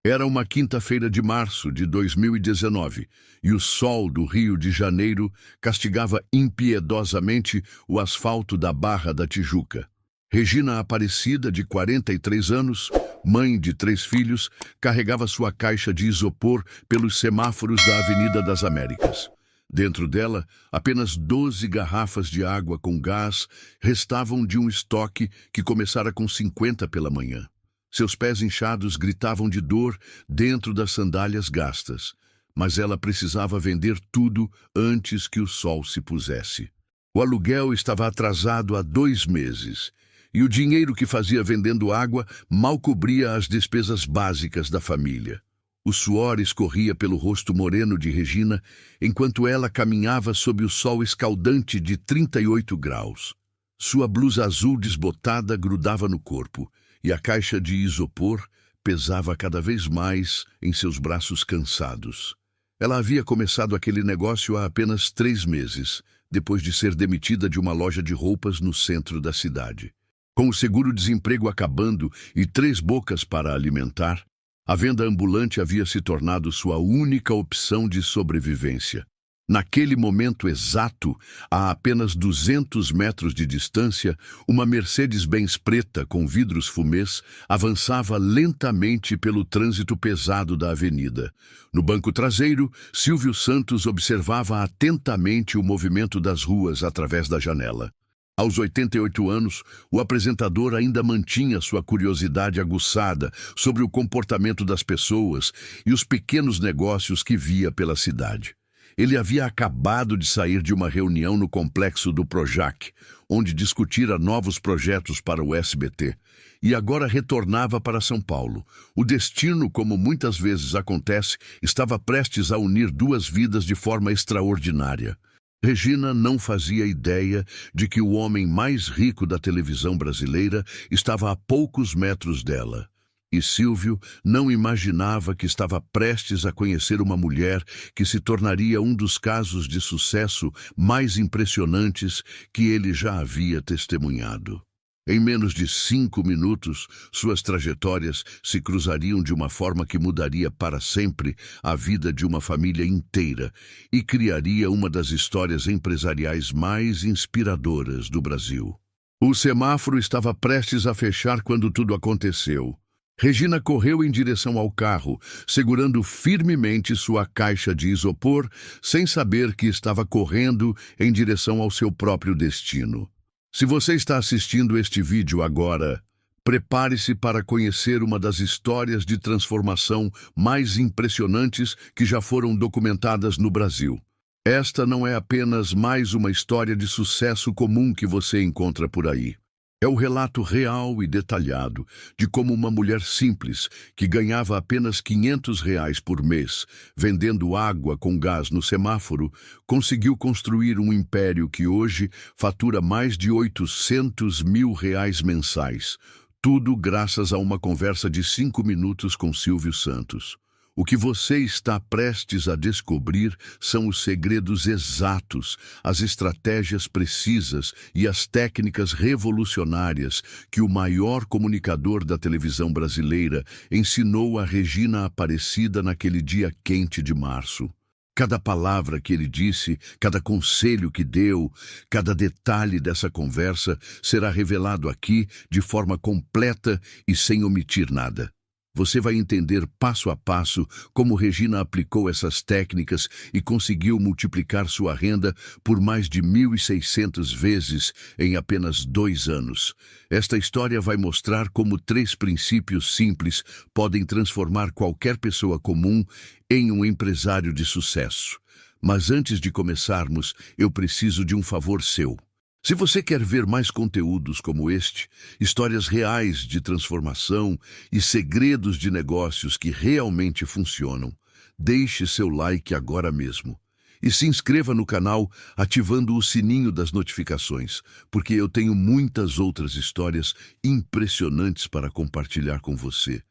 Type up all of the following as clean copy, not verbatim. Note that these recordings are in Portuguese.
Era uma quinta-feira de março de 2019 e o sol do Rio de Janeiro castigava impiedosamente o asfalto da Barra da Tijuca. Regina Aparecida, de 43 anos, mãe de 3 filhos, carregava sua caixa de isopor pelos semáforos da Avenida das Américas. Dentro dela, apenas 12 garrafas de água com gás restavam de um estoque que começara com 50 pela manhã. Seus pés inchados gritavam de dor dentro das sandálias gastas, mas ela precisava vender tudo antes que o sol se pusesse. O aluguel estava atrasado há 2 meses, e o dinheiro que fazia vendendo água mal cobria as despesas básicas da família. O suor escorria pelo rosto moreno de Regina, enquanto ela caminhava sob o sol escaldante de 38 graus. Sua blusa azul desbotada grudava no corpo, e a caixa de isopor pesava cada vez mais em seus braços cansados. Ela havia começado aquele negócio há apenas 3 meses, depois de ser demitida de uma loja de roupas no centro da cidade. Com o seguro-desemprego acabando e 3 bocas para alimentar, a venda ambulante havia se tornado sua única opção de sobrevivência. Naquele momento exato, a apenas 200 metros de distância, uma Mercedes-Benz preta com vidros fumês avançava lentamente pelo trânsito pesado da avenida. No banco traseiro, Silvio Santos observava atentamente o movimento das ruas através da janela. Aos 88 anos, o apresentador ainda mantinha sua curiosidade aguçada sobre o comportamento das pessoas e os pequenos negócios que via pela cidade. Ele havia acabado de sair de uma reunião no complexo do Projac, onde discutira novos projetos para o SBT, e agora retornava para São Paulo. O destino, como muitas vezes acontece, estava prestes a unir 2 vidas de forma extraordinária. Regina não fazia ideia de que o homem mais rico da televisão brasileira estava a poucos metros dela. E Silvio não imaginava que estava prestes a conhecer uma mulher que se tornaria um dos casos de sucesso mais impressionantes que ele já havia testemunhado. Em menos de 5 minutos, suas trajetórias se cruzariam de uma forma que mudaria para sempre a vida de uma família inteira e criaria uma das histórias empresariais mais inspiradoras do Brasil. O semáforo estava prestes a fechar quando tudo aconteceu. Regina correu em direção ao carro, segurando firmemente sua caixa de isopor, sem saber que estava correndo em direção ao seu próprio destino. Se você está assistindo este vídeo agora, prepare-se para conhecer uma das histórias de transformação mais impressionantes que já foram documentadas no Brasil. Esta não é apenas mais uma história de sucesso comum que você encontra por aí. É o relato real e detalhado de como uma mulher simples, que ganhava apenas R$ 500 por mês, vendendo água com gás no semáforo, conseguiu construir um império que hoje fatura mais de R$ 800 mil mensais. Tudo graças a uma conversa de 5 minutos com Silvio Santos. O que você está prestes a descobrir são os segredos exatos, as estratégias precisas e as técnicas revolucionárias que o maior comunicador da televisão brasileira ensinou a Regina Aparecida naquele dia quente de março. Cada palavra que ele disse, cada conselho que deu, cada detalhe dessa conversa será revelado aqui de forma completa e sem omitir nada. Você vai entender passo a passo como Regina aplicou essas técnicas e conseguiu multiplicar sua renda por mais de 1.600 vezes em apenas 2 anos. Esta história vai mostrar como 3 princípios simples podem transformar qualquer pessoa comum em um empresário de sucesso. Mas antes de começarmos, eu preciso de um favor seu. Se você quer ver mais conteúdos como este, histórias reais de transformação e segredos de negócios que realmente funcionam, deixe seu like agora mesmo. E se inscreva no canal ativando o sininho das notificações, porque eu tenho muitas outras histórias impressionantes para compartilhar com você.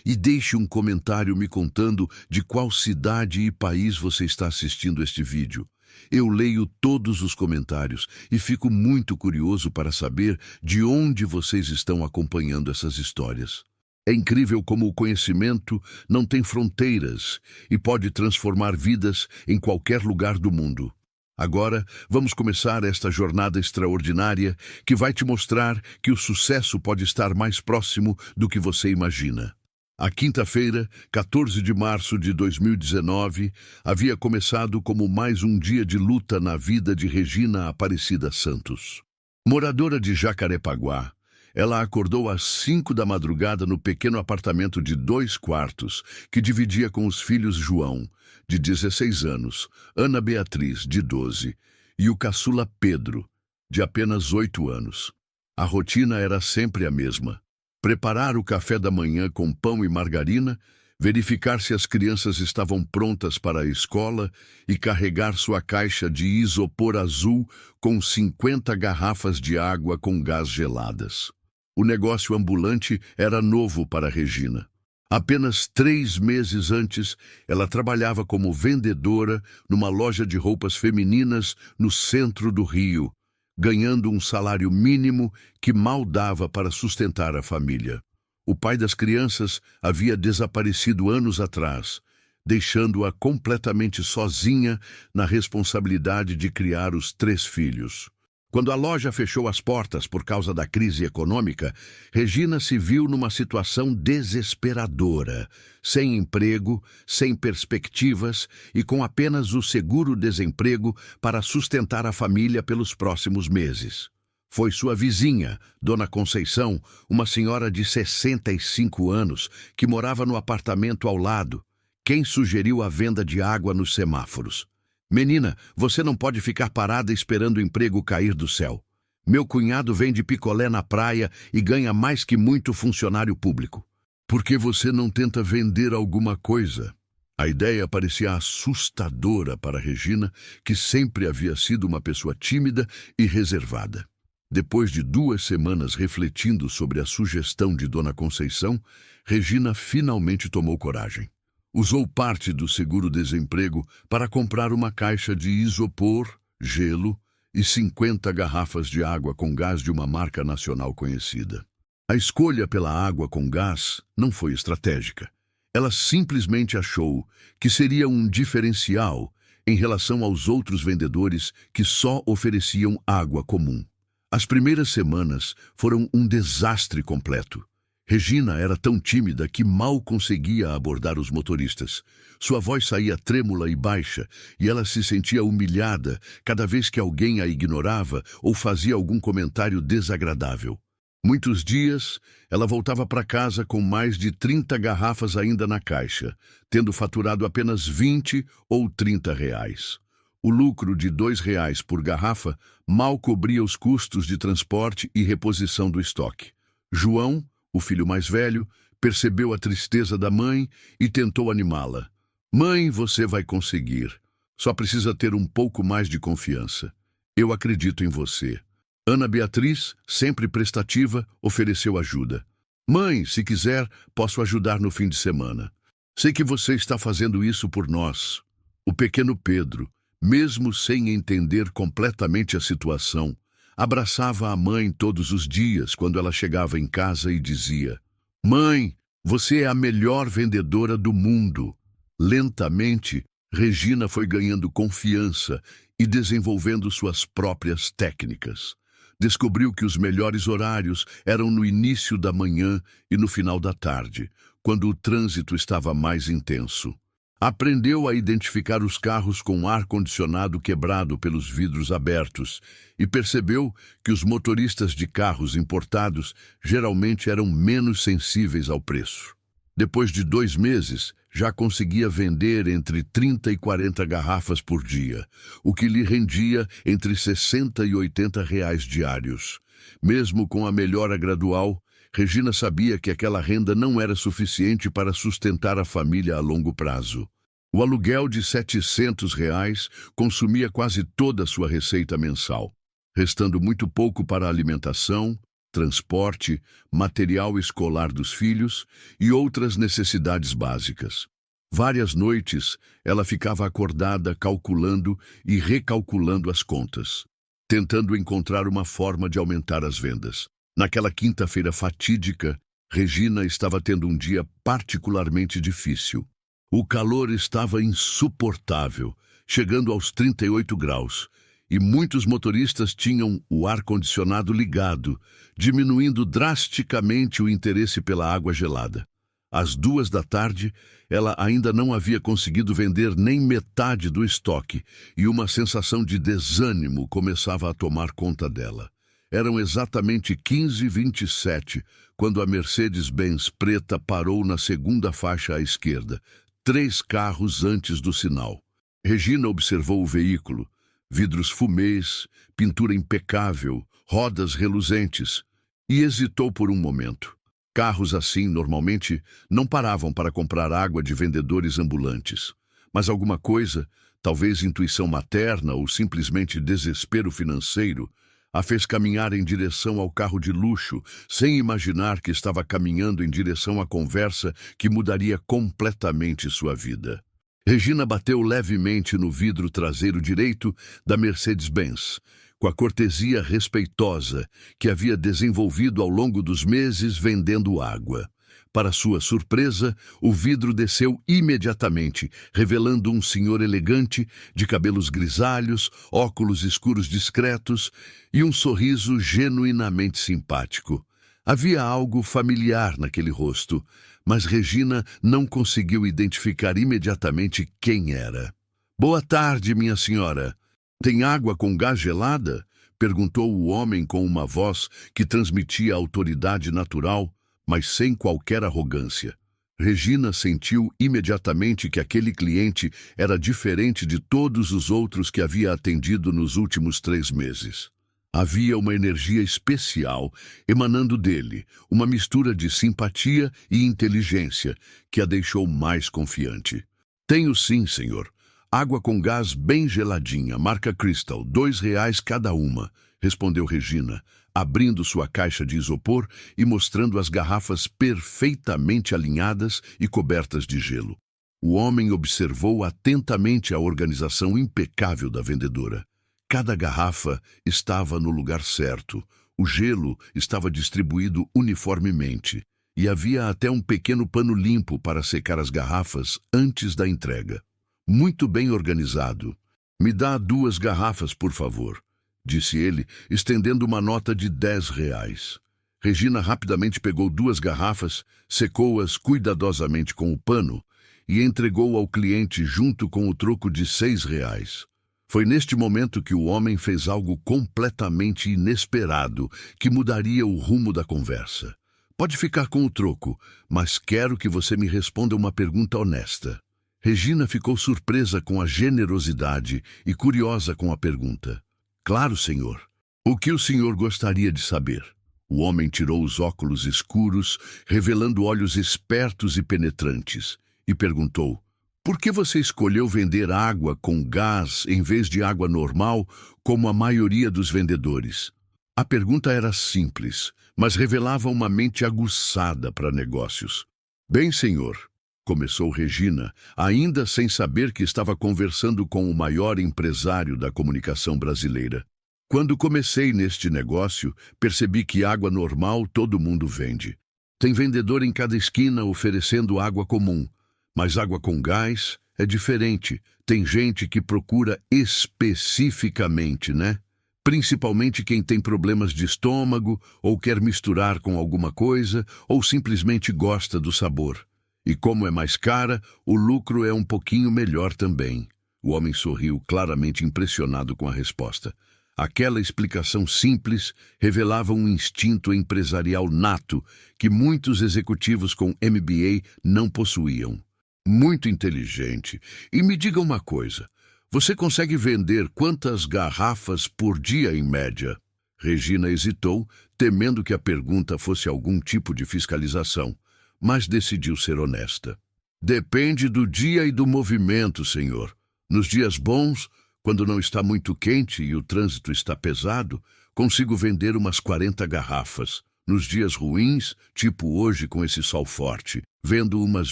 E deixe um comentário me contando de qual cidade e país você está assistindo este vídeo. Eu leio todos os comentários e fico muito curioso para saber de onde vocês estão acompanhando essas histórias. É incrível como o conhecimento não tem fronteiras e pode transformar vidas em qualquer lugar do mundo. Agora, vamos começar esta jornada extraordinária que vai te mostrar que o sucesso pode estar mais próximo do que você imagina. A quinta-feira, 14 de março de 2019, havia começado como mais um dia de luta na vida de Regina Aparecida Santos. Moradora de Jacarepaguá, ela acordou às 5 da madrugada no pequeno apartamento de 2 quartos que dividia com os filhos João, de 16 anos, Ana Beatriz, de 12, e o caçula Pedro, de apenas 8 anos. A rotina era sempre a mesma: preparar o café da manhã com pão e margarina, verificar se as crianças estavam prontas para a escola e carregar sua caixa de isopor azul com 50 garrafas de água com gás geladas. O negócio ambulante era novo para Regina. Apenas 3 meses antes, ela trabalhava como vendedora numa loja de roupas femininas no centro do Rio, ganhando um salário mínimo que mal dava para sustentar a família. O pai das crianças havia desaparecido anos atrás, deixando-a completamente sozinha na responsabilidade de criar os 3 filhos. Quando a loja fechou as portas por causa da crise econômica, Regina se viu numa situação desesperadora, sem emprego, sem perspectivas e com apenas o seguro-desemprego para sustentar a família pelos próximos meses. Foi sua vizinha, Dona Conceição, uma senhora de 65 anos, que morava no apartamento ao lado, quem sugeriu a venda de água nos semáforos. "Menina, você não pode ficar parada esperando o emprego cair do céu. Meu cunhado vende picolé na praia e ganha mais que muito funcionário público. Por que você não tenta vender alguma coisa?" A ideia parecia assustadora para Regina, que sempre havia sido uma pessoa tímida e reservada. Depois de 2 semanas refletindo sobre a sugestão de Dona Conceição, Regina finalmente tomou coragem. Usou parte do seguro-desemprego para comprar uma caixa de isopor, gelo e 50 garrafas de água com gás de uma marca nacional conhecida. A escolha pela água com gás não foi estratégica. Ela simplesmente achou que seria um diferencial em relação aos outros vendedores que só ofereciam água comum. As primeiras semanas foram um desastre completo. Regina era tão tímida que mal conseguia abordar os motoristas. Sua voz saía trêmula e baixa, e ela se sentia humilhada cada vez que alguém a ignorava ou fazia algum comentário desagradável. Muitos dias, ela voltava para casa com mais de 30 garrafas ainda na caixa, tendo faturado apenas 20 ou 30 reais. O lucro de 2 reais por garrafa mal cobria os custos de transporte e reposição do estoque. João, o filho mais velho, percebeu a tristeza da mãe e tentou animá-la. "Mãe, você vai conseguir. Só precisa ter um pouco mais de confiança. Eu acredito em você." Ana Beatriz, sempre prestativa, ofereceu ajuda. "Mãe, se quiser, posso ajudar no fim de semana. Sei que você está fazendo isso por nós." O pequeno Pedro, mesmo sem entender completamente a situação, abraçava a mãe todos os dias quando ela chegava em casa e dizia: "Mãe, você é a melhor vendedora do mundo." Lentamente, Regina foi ganhando confiança e desenvolvendo suas próprias técnicas. Descobriu que os melhores horários eram no início da manhã e no final da tarde, quando o trânsito estava mais intenso. Aprendeu a identificar os carros com ar-condicionado quebrado pelos vidros abertos e percebeu que os motoristas de carros importados geralmente eram menos sensíveis ao preço. Depois de 2 meses, já conseguia vender entre 30 e 40 garrafas por dia, o que lhe rendia entre 60 e 80 reais diários. Mesmo com a melhora gradual, Regina sabia que aquela renda não era suficiente para sustentar a família a longo prazo. O aluguel de 700 reais consumia quase toda a sua receita mensal, restando muito pouco para a alimentação, transporte, material escolar dos filhos e outras necessidades básicas. Várias noites, ela ficava acordada calculando e recalculando as contas, tentando encontrar uma forma de aumentar as vendas. Naquela quinta-feira fatídica, Regina estava tendo um dia particularmente difícil. O calor estava insuportável, chegando aos 38 graus, e muitos motoristas tinham o ar-condicionado ligado, diminuindo drasticamente o interesse pela água gelada. Às 2 da tarde, ela ainda não havia conseguido vender nem metade do estoque, e uma sensação de desânimo começava a tomar conta dela. Eram exatamente 15h27, quando a Mercedes-Benz preta parou na segunda faixa à esquerda, 3 carros antes do sinal. Regina observou o veículo. Vidros fumês, pintura impecável, rodas reluzentes, e hesitou por um momento. Carros assim, normalmente, não paravam para comprar água de vendedores ambulantes. Mas alguma coisa, talvez intuição materna ou simplesmente desespero financeiro, a fez caminhar em direção ao carro de luxo, sem imaginar que estava caminhando em direção à conversa que mudaria completamente sua vida. Regina bateu levemente no vidro traseiro direito da Mercedes-Benz, com a cortesia respeitosa que havia desenvolvido ao longo dos meses vendendo água. Para sua surpresa, o vidro desceu imediatamente, revelando um senhor elegante, de cabelos grisalhos, óculos escuros discretos e um sorriso genuinamente simpático. Havia algo familiar naquele rosto, mas Regina não conseguiu identificar imediatamente quem era. "Boa tarde, minha senhora. Tem água com gás gelada?" perguntou o homem com uma voz que transmitia autoridade natural, mas sem qualquer arrogância. Regina sentiu imediatamente que aquele cliente era diferente de todos os outros que havia atendido nos últimos 3 meses. Havia uma energia especial emanando dele, uma mistura de simpatia e inteligência que a deixou mais confiante. "Tenho sim, senhor. Água com gás bem geladinha, marca Crystal, R$ 2 cada uma", respondeu Regina, abrindo sua caixa de isopor e mostrando as garrafas perfeitamente alinhadas e cobertas de gelo. O homem observou atentamente a organização impecável da vendedora. Cada garrafa estava no lugar certo, o gelo estava distribuído uniformemente, e havia até um pequeno pano limpo para secar as garrafas antes da entrega. "Muito bem organizado. Me dá 2 garrafas, por favor", disse ele, estendendo uma nota de R$ 10. Regina rapidamente pegou 2 garrafas, secou-as cuidadosamente com o pano e entregou ao cliente junto com o troco de R$ 6. Foi neste momento que o homem fez algo completamente inesperado que mudaria o rumo da conversa. "Pode ficar com o troco, mas quero que você me responda uma pergunta honesta." Regina ficou surpresa com a generosidade e curiosa com a pergunta. "Claro, senhor. O que o senhor gostaria de saber?" O homem tirou os óculos escuros, revelando olhos espertos e penetrantes, e perguntou: "Por que você escolheu vender água com gás em vez de água normal, como a maioria dos vendedores?" A pergunta era simples, mas revelava uma mente aguçada para negócios. "Bem, senhor", começou Regina, ainda sem saber que estava conversando com o maior empresário da comunicação brasileira. "Quando comecei neste negócio, percebi que água normal todo mundo vende. Tem vendedor em cada esquina oferecendo água comum. Mas água com gás é diferente. Tem gente que procura especificamente, né? Principalmente quem tem problemas de estômago, ou quer misturar com alguma coisa, ou simplesmente gosta do sabor. E como é mais cara, o lucro é um pouquinho melhor também." O homem sorriu, claramente impressionado com a resposta. Aquela explicação simples revelava um instinto empresarial nato que muitos executivos com MBA não possuíam. "Muito inteligente. E me diga uma coisa, você consegue vender quantas garrafas por dia em média?" Regina hesitou, temendo que a pergunta fosse algum tipo de fiscalização, mas decidiu ser honesta. "Depende do dia e do movimento, senhor. Nos dias bons, quando não está muito quente e o trânsito está pesado, consigo vender umas 40 garrafas. Nos dias ruins, tipo hoje com esse sol forte, vendo umas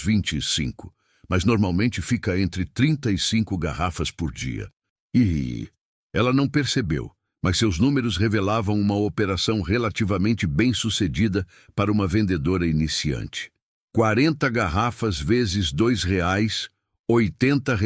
25. Mas normalmente fica entre 35 garrafas por dia." E ela não percebeu, mas seus números revelavam uma operação relativamente bem-sucedida para uma vendedora iniciante. 40 garrafas vezes R$ 2, R$ 80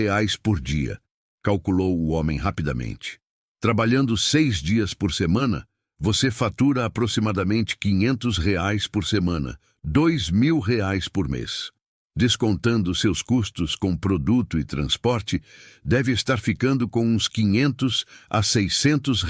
por dia, calculou o homem rapidamente. Trabalhando 6 dias por semana, você fatura aproximadamente R$ 500 por semana, R$ 2.000 por mês. Descontando seus custos com produto e transporte, deve estar ficando com uns R$ 500 a R$ 600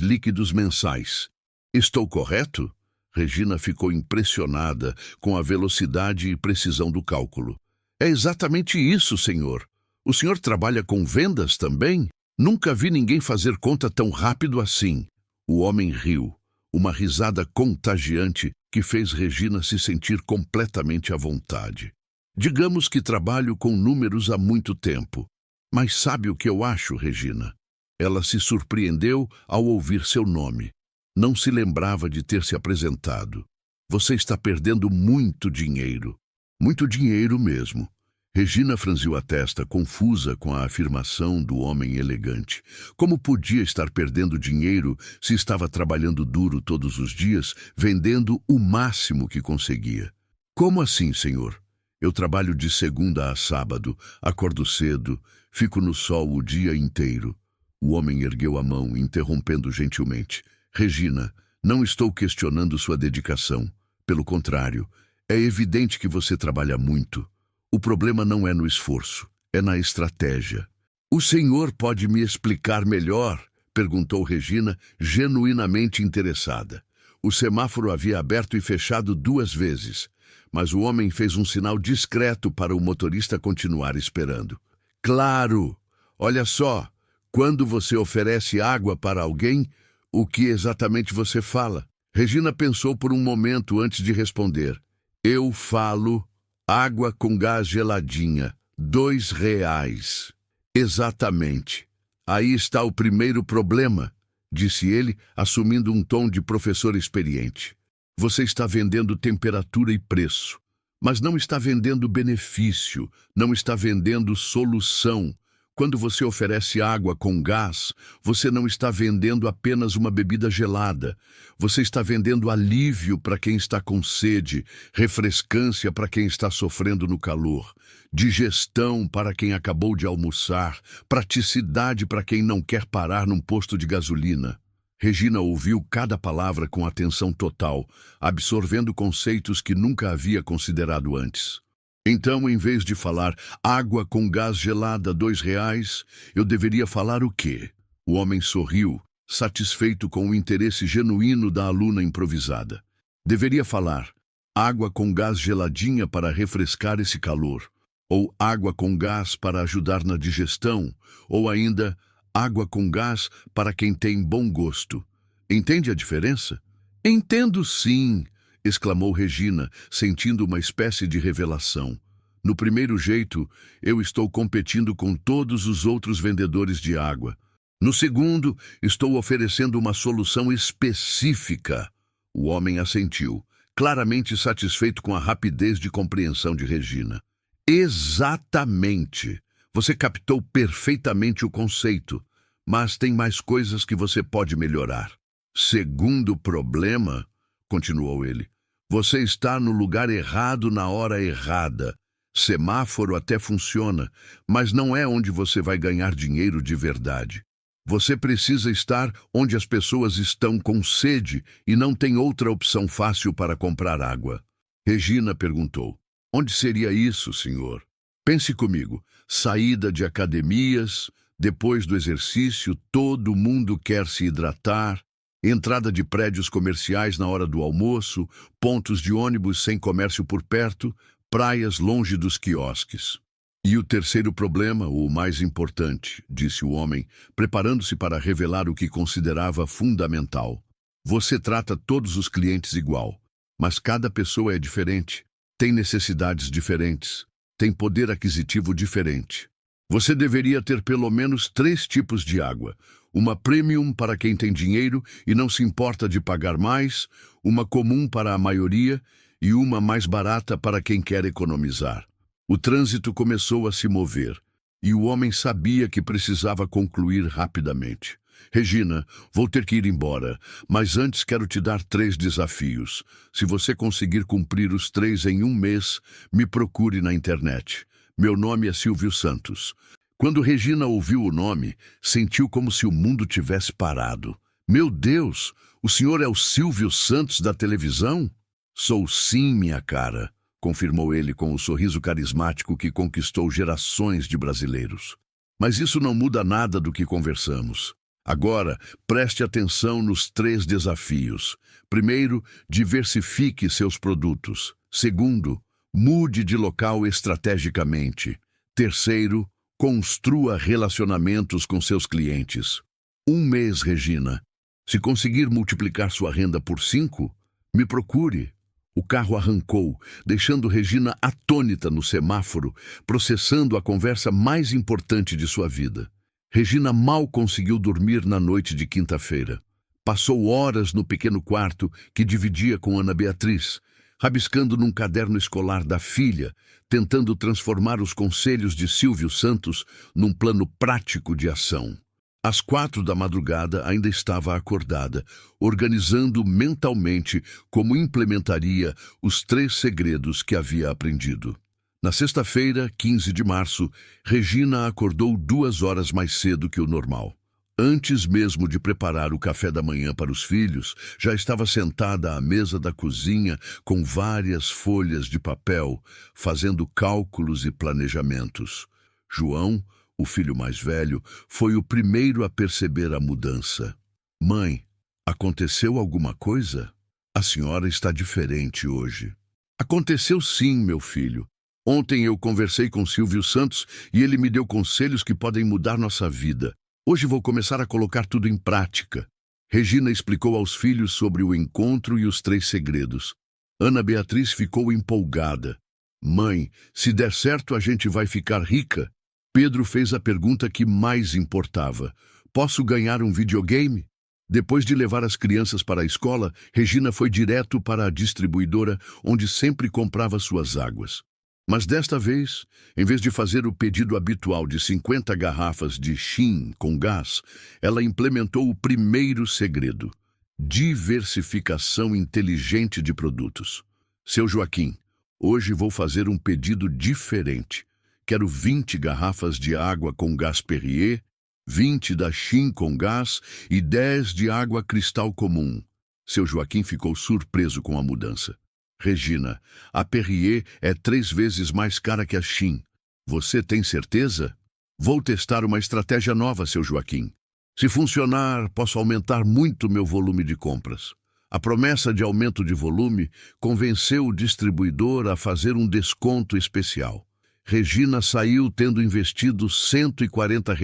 líquidos mensais. Estou correto? Regina ficou impressionada com a velocidade e precisão do cálculo. É exatamente isso, senhor. O senhor trabalha com vendas também? Nunca vi ninguém fazer conta tão rápido assim. O homem riu, uma risada contagiante que fez Regina se sentir completamente à vontade. Digamos que trabalho com números há muito tempo. Mas sabe o que eu acho, Regina? Ela se surpreendeu ao ouvir seu nome. Não se lembrava de ter se apresentado. Você está perdendo muito dinheiro. Muito dinheiro mesmo. Regina franziu a testa, confusa com a afirmação do homem elegante. Como podia estar perdendo dinheiro se estava trabalhando duro todos os dias, vendendo o máximo que conseguia? Como assim, senhor? Eu trabalho de segunda a sábado, acordo cedo, fico no sol o dia inteiro. O homem ergueu a mão, interrompendo gentilmente. Regina, não estou questionando sua dedicação. Pelo contrário, é evidente que você trabalha muito. O problema não é no esforço, é na estratégia. O senhor pode me explicar melhor? Perguntou Regina, genuinamente interessada. O semáforo havia aberto e fechado 2 vezes, mas o homem fez um sinal discreto para o motorista continuar esperando. Claro! Olha só, quando você oferece água para alguém, o que exatamente você fala? Regina pensou por um momento antes de responder. Eu falo água com gás geladinha, R$ 2. Exatamente. Aí está o primeiro problema, disse ele, assumindo um tom de professor experiente. Você está vendendo temperatura e preço, mas não está vendendo benefício, não está vendendo solução. Quando você oferece água com gás, você não está vendendo apenas uma bebida gelada. Você está vendendo alívio para quem está com sede, refrescância para quem está sofrendo no calor, digestão para quem acabou de almoçar, praticidade para quem não quer parar num posto de gasolina. Regina ouviu cada palavra com atenção total, absorvendo conceitos que nunca havia considerado antes. Então, em vez de falar água com gás gelada, R$ 2, eu deveria falar o quê? O homem sorriu, satisfeito com o interesse genuíno da aluna improvisada. Deveria falar água com gás geladinha para refrescar esse calor, ou água com gás para ajudar na digestão, ou ainda água com gás para quem tem bom gosto. Entende a diferença? Entendo sim, exclamou Regina, sentindo uma espécie de revelação. No primeiro jeito, eu estou competindo com todos os outros vendedores de água. No segundo, estou oferecendo uma solução específica. O homem assentiu, claramente satisfeito com a rapidez de compreensão de Regina. Exatamente! Você captou perfeitamente o conceito, mas tem mais coisas que você pode melhorar. Segundo problema, continuou ele, você está no lugar errado na hora errada. Semáforo até funciona, mas não é onde você vai ganhar dinheiro de verdade. Você precisa estar onde as pessoas estão com sede e não tem outra opção fácil para comprar água. Regina perguntou, onde seria isso, senhor? Pense comigo, saída de academias, depois do exercício, todo mundo quer se hidratar, entrada de prédios comerciais na hora do almoço, pontos de ônibus sem comércio por perto, praias longe dos quiosques. E o terceiro problema, o mais importante, disse o homem, preparando-se para revelar o que considerava fundamental. Você trata todos os clientes igual, mas cada pessoa é diferente, tem necessidades diferentes, tem poder aquisitivo diferente. Você deveria ter pelo menos 3 tipos de água. Uma premium para quem tem dinheiro e não se importa de pagar mais, uma comum para a maioria e uma mais barata para quem quer economizar. O trânsito começou a se mover, e o homem sabia que precisava concluir rapidamente. Regina, vou ter que ir embora, mas antes quero te dar 3 desafios. Se você conseguir cumprir os 3 em um mês, me procure na internet. Meu nome é Silvio Santos. Quando Regina ouviu o nome, sentiu como se o mundo tivesse parado. Meu Deus, o senhor é o Silvio Santos da televisão? Sou sim, minha cara, confirmou ele com o sorriso carismático que conquistou gerações de brasileiros. Mas isso não muda nada do que conversamos. Agora, preste atenção nos 3 desafios. Primeiro, diversifique seus produtos. Segundo, mude de local estrategicamente. Terceiro, construa relacionamentos com seus clientes. Um mês, Regina. Se conseguir multiplicar sua renda por 5, me procure. O carro arrancou, deixando Regina atônita no semáforo, processando a conversa mais importante de sua vida. Regina mal conseguiu dormir na noite de quinta-feira. Passou horas no pequeno quarto que dividia com Ana Beatriz, rabiscando num caderno escolar da filha, tentando transformar os conselhos de Silvio Santos num plano prático de ação. Às 4 da madrugada ainda estava acordada, organizando mentalmente como implementaria os 3 segredos que havia aprendido. Na sexta-feira, 15 de março, Regina acordou 2 horas mais cedo que o normal. Antes mesmo de preparar o café da manhã para os filhos, já estava sentada à mesa da cozinha com várias folhas de papel, fazendo cálculos e planejamentos. João, o filho mais velho, foi o primeiro a perceber a mudança. Mãe, aconteceu alguma coisa? A senhora está diferente hoje. Aconteceu sim, meu filho. Ontem eu conversei com Silvio Santos e ele me deu conselhos que podem mudar nossa vida. Hoje vou começar a colocar tudo em prática. Regina explicou aos filhos sobre o encontro e os 3 segredos. Ana Beatriz ficou empolgada. Mãe, se der certo a gente vai ficar rica? Pedro fez a pergunta que mais importava. Posso ganhar um videogame? Depois de levar as crianças para a escola, Regina foi direto para a distribuidora onde sempre comprava suas águas. Mas desta vez, em vez de fazer o pedido habitual de 50 garrafas de Shin com gás, ela implementou o primeiro segredo: diversificação inteligente de produtos. Seu Joaquim, hoje vou fazer um pedido diferente. Quero 20 garrafas de água com gás Perrier, 20 da Shin com gás e 10 de água cristal comum. Seu Joaquim ficou surpreso com a mudança. Regina, a Perrier é 3 vezes mais cara que a Shin. Você tem certeza? Vou testar uma estratégia nova, seu Joaquim. Se funcionar, posso aumentar muito meu volume de compras. A promessa de aumento de volume convenceu o distribuidor a fazer um desconto especial. Regina saiu tendo investido R$ 140,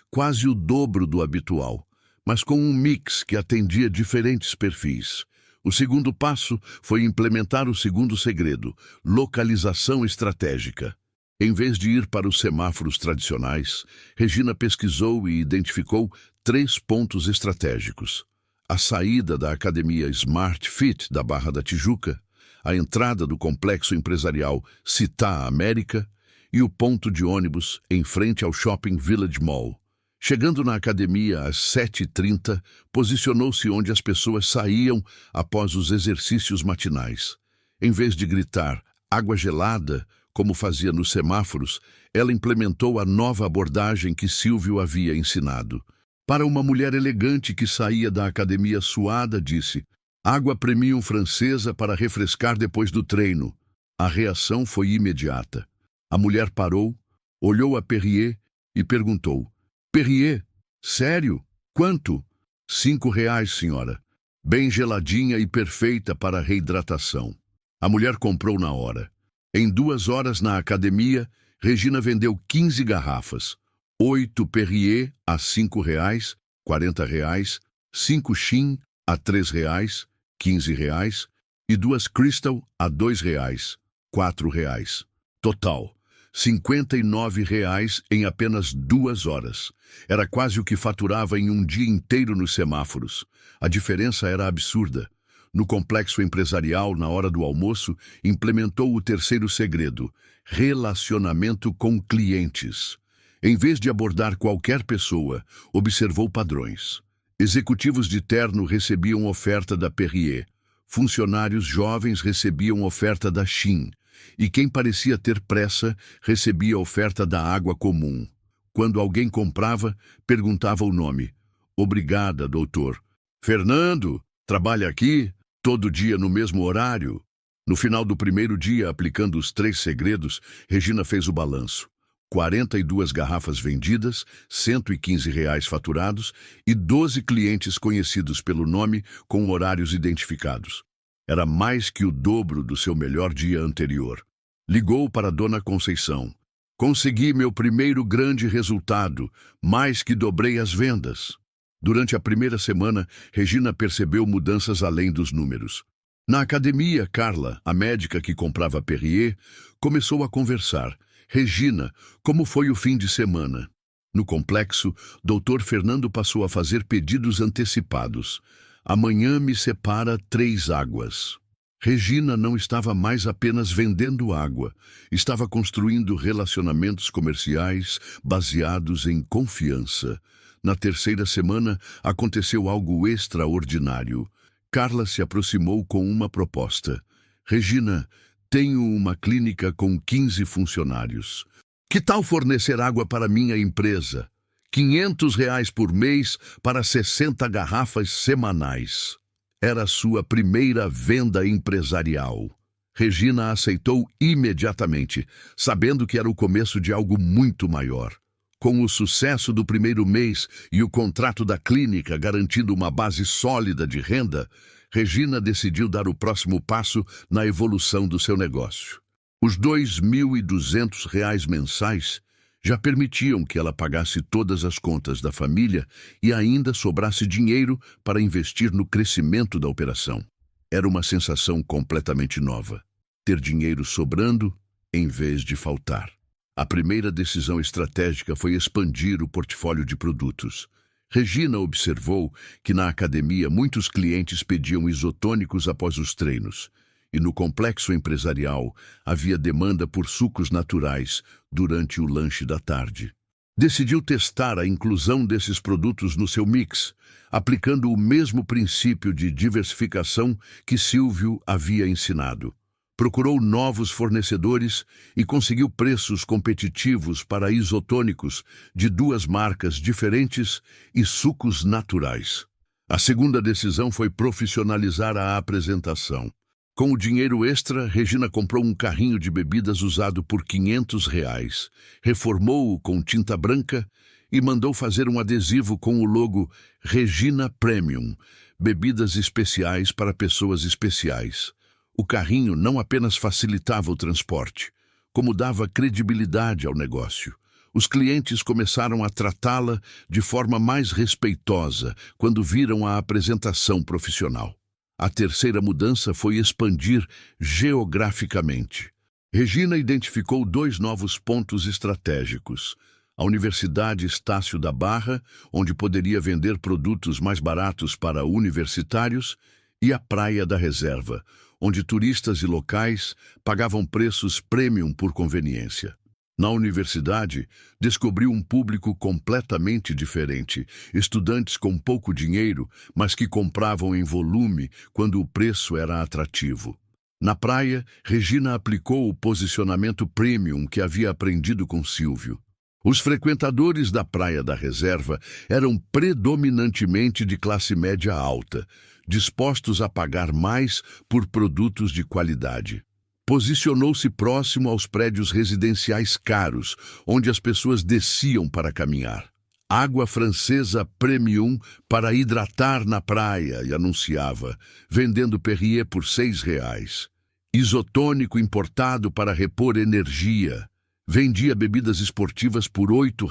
quase o dobro do habitual, mas com um mix que atendia diferentes perfis. O segundo passo foi implementar o segundo segredo, localização estratégica. Em vez de ir para os semáforos tradicionais, Regina pesquisou e identificou 3 pontos estratégicos: a saída da academia Smart Fit da Barra da Tijuca, a entrada do complexo empresarial Città América e o ponto de ônibus em frente ao Shopping Village Mall. Chegando na academia às 7h30, posicionou-se onde as pessoas saíam após os exercícios matinais. Em vez de gritar "água gelada", como fazia nos semáforos, ela implementou a nova abordagem que Silvio havia ensinado. Para uma mulher elegante que saía da academia suada, disse: "Água premium francesa para refrescar depois do treino." A reação foi imediata. A mulher parou, olhou a Perrier e perguntou: "Perrier? Sério? Quanto?" R$ 5, senhora. Bem geladinha e perfeita para reidratação. A mulher comprou na hora. Em 2 horas na academia, Regina vendeu 15 garrafas. 8 Perrier a R$ 5, R$ 40, 5 Shin a R$ 3, R$ 15 e 2 Crystal a R$ 2, R$ 4. Total, R$ 59 em apenas 2 horas. Era quase o que faturava em um dia inteiro nos semáforos. A diferença era absurda. No complexo empresarial, na hora do almoço, implementou o terceiro segredo: relacionamento com clientes. Em vez de abordar qualquer pessoa, observou padrões. Executivos de terno recebiam oferta da Perrier, funcionários jovens recebiam oferta da Shein, e quem parecia ter pressa recebia oferta da Água Comum. Quando alguém comprava, perguntava o nome. Obrigada, doutor. Fernando, trabalha aqui? Todo dia no mesmo horário? No final do primeiro dia, aplicando os 3 segredos, Regina fez o balanço. 42 garrafas vendidas, R$ 115 faturados e 12 clientes conhecidos pelo nome com horários identificados. Era mais que o dobro do seu melhor dia anterior. Ligou para Dona Conceição. Consegui meu primeiro grande resultado, mais que dobrei as vendas. Durante a primeira semana, Regina percebeu mudanças além dos números. Na academia, Carla, a médica que comprava Perrier, começou a conversar. Regina, como foi o fim de semana? No complexo, Dr. Fernando passou a fazer pedidos antecipados. Amanhã me separa 3 águas. Regina não estava mais apenas vendendo água, estava construindo relacionamentos comerciais baseados em confiança. Na terceira semana, aconteceu algo extraordinário. Carla se aproximou com uma proposta. Regina, tenho uma clínica com 15 funcionários. Que tal fornecer água para minha empresa? R$ 500 por mês para 60 garrafas semanais. Era sua primeira venda empresarial. Regina aceitou imediatamente, sabendo que era o começo de algo muito maior. Com o sucesso do primeiro mês e o contrato da clínica garantindo uma base sólida de renda, Regina decidiu dar o próximo passo na evolução do seu negócio. Os R$ 2.200 mensais já permitiam que ela pagasse todas as contas da família e ainda sobrasse dinheiro para investir no crescimento da operação. Era uma sensação completamente nova, ter dinheiro sobrando em vez de faltar. A primeira decisão estratégica foi expandir o portfólio de produtos. Regina observou que na academia muitos clientes pediam isotônicos após os treinos, e no complexo empresarial havia demanda por sucos naturais durante o lanche da tarde. Decidiu testar a inclusão desses produtos no seu mix, aplicando o mesmo princípio de diversificação que Silvio havia ensinado. Procurou novos fornecedores e conseguiu preços competitivos para isotônicos de 2 marcas diferentes e sucos naturais. A segunda decisão foi profissionalizar a apresentação. Com o dinheiro extra, Regina comprou um carrinho de bebidas usado por R$ 500, reformou-o com tinta branca e mandou fazer um adesivo com o logo Regina Premium, bebidas especiais para pessoas especiais. O carrinho não apenas facilitava o transporte, como dava credibilidade ao negócio. Os clientes começaram a tratá-la de forma mais respeitosa quando viram a apresentação profissional. A terceira mudança foi expandir geograficamente. Regina identificou 2 novos pontos estratégicos. A Universidade Estácio da Barra, onde poderia vender produtos mais baratos para universitários, e a Praia da Reserva, onde turistas e locais pagavam preços premium por conveniência. Na universidade, descobriu um público completamente diferente, estudantes com pouco dinheiro, mas que compravam em volume quando o preço era atrativo. Na praia, Regina aplicou o posicionamento premium que havia aprendido com Silvio. Os frequentadores da Praia da Reserva eram predominantemente de classe média alta, dispostos a pagar mais por produtos de qualidade. Posicionou-se próximo aos prédios residenciais caros, onde as pessoas desciam para caminhar. Água francesa premium para hidratar na praia, e anunciava, vendendo Perrier por R$ 6. Isotônico importado para repor energia. Vendia bebidas esportivas por R$ 8.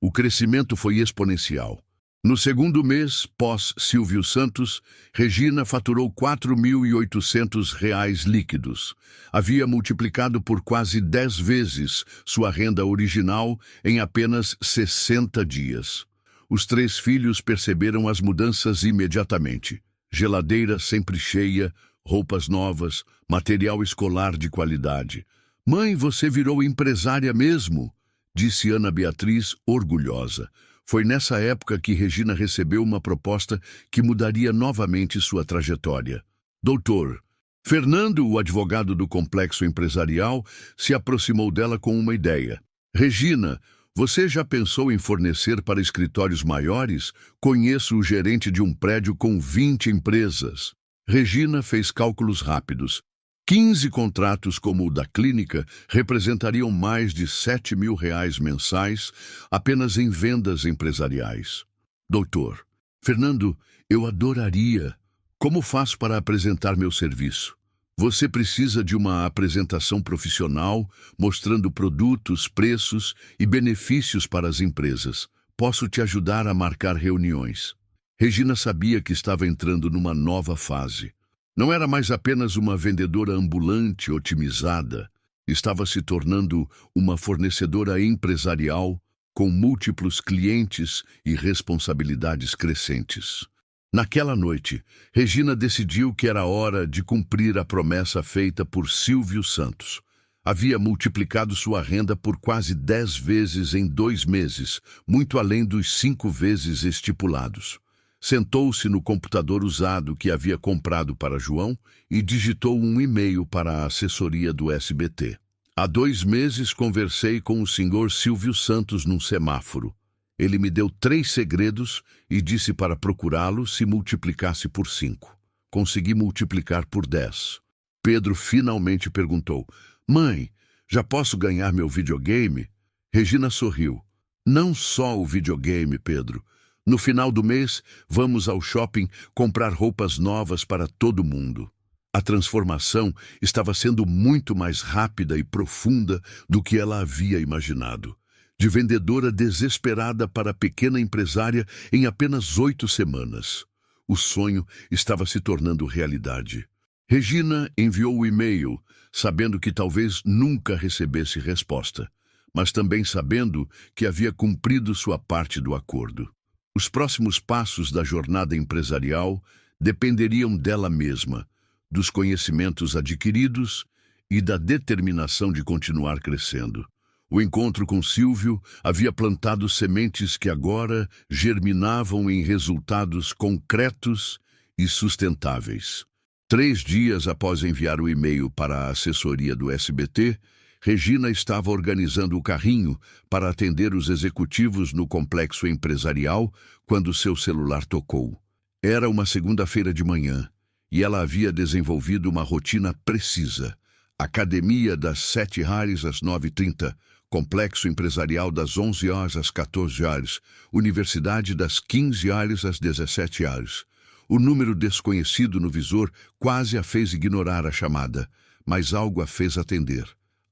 O crescimento foi exponencial. No segundo mês, pós Silvio Santos, Regina faturou R$ 4.800 líquidos. Havia multiplicado por quase 10 vezes sua renda original em apenas 60 dias. Os 3 filhos perceberam as mudanças imediatamente. Geladeira sempre cheia, roupas novas, material escolar de qualidade. Mãe, você virou empresária mesmo? disse Ana Beatriz, orgulhosa. Foi nessa época que Regina recebeu uma proposta que mudaria novamente sua trajetória. Doutor, Fernando, o advogado do complexo empresarial, se aproximou dela com uma ideia. Regina, você já pensou em fornecer para escritórios maiores? Conheço o gerente de um prédio com 20 empresas. Regina fez cálculos rápidos. 15 contratos como o da clínica representariam mais de R$ 7.000 mensais apenas em vendas empresariais. Doutor, Fernando, eu adoraria. Como faço para apresentar meu serviço? Você precisa de uma apresentação profissional, mostrando produtos, preços e benefícios para as empresas. Posso te ajudar a marcar reuniões. Regina sabia que estava entrando numa nova fase. Não era mais apenas uma vendedora ambulante otimizada. Estava se tornando uma fornecedora empresarial com múltiplos clientes e responsabilidades crescentes. Naquela noite, Regina decidiu que era hora de cumprir a promessa feita por Silvio Santos. Havia multiplicado sua renda por quase 10 vezes em 2 meses, muito além dos 5 vezes estipulados. Sentou-se no computador usado que havia comprado para João e digitou um e-mail para a assessoria do SBT. Há 2 meses conversei com o senhor Silvio Santos num semáforo. Ele me deu 3 segredos e disse para procurá-lo se multiplicasse por 5. Consegui multiplicar por 10. Pedro finalmente perguntou: Mãe, já posso ganhar meu videogame? Regina sorriu. Não só o videogame, Pedro. No final do mês, vamos ao shopping comprar roupas novas para todo mundo. A transformação estava sendo muito mais rápida e profunda do que ela havia imaginado. De vendedora desesperada para pequena empresária em apenas 8 semanas. O sonho estava se tornando realidade. Regina enviou o e-mail, sabendo que talvez nunca recebesse resposta, mas também sabendo que havia cumprido sua parte do acordo. Os próximos passos da jornada empresarial dependeriam dela mesma, dos conhecimentos adquiridos e da determinação de continuar crescendo. O encontro com Silvio havia plantado sementes que agora germinavam em resultados concretos e sustentáveis. 3 dias após enviar o e-mail para a assessoria do SBT, Regina estava organizando o carrinho para atender os executivos no complexo empresarial quando seu celular tocou. Era uma segunda-feira de manhã e ela havia desenvolvido uma rotina precisa. Academia das 7h às 9h30, complexo empresarial das 11h às 14h, universidade das 15h às 17h. O número desconhecido no visor quase a fez ignorar a chamada, mas algo a fez atender.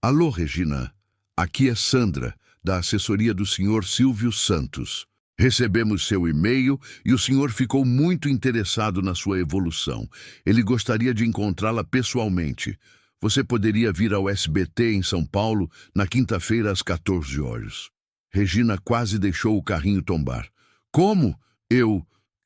Alô, Regina. Aqui é Sandra, da assessoria do Sr. Silvio Santos. Recebemos seu e-mail e o senhor ficou muito interessado na sua evolução. Ele gostaria de encontrá-la pessoalmente. Você poderia vir ao SBT em São Paulo na quinta-feira às 14h. Regina quase deixou o carrinho tombar. Como?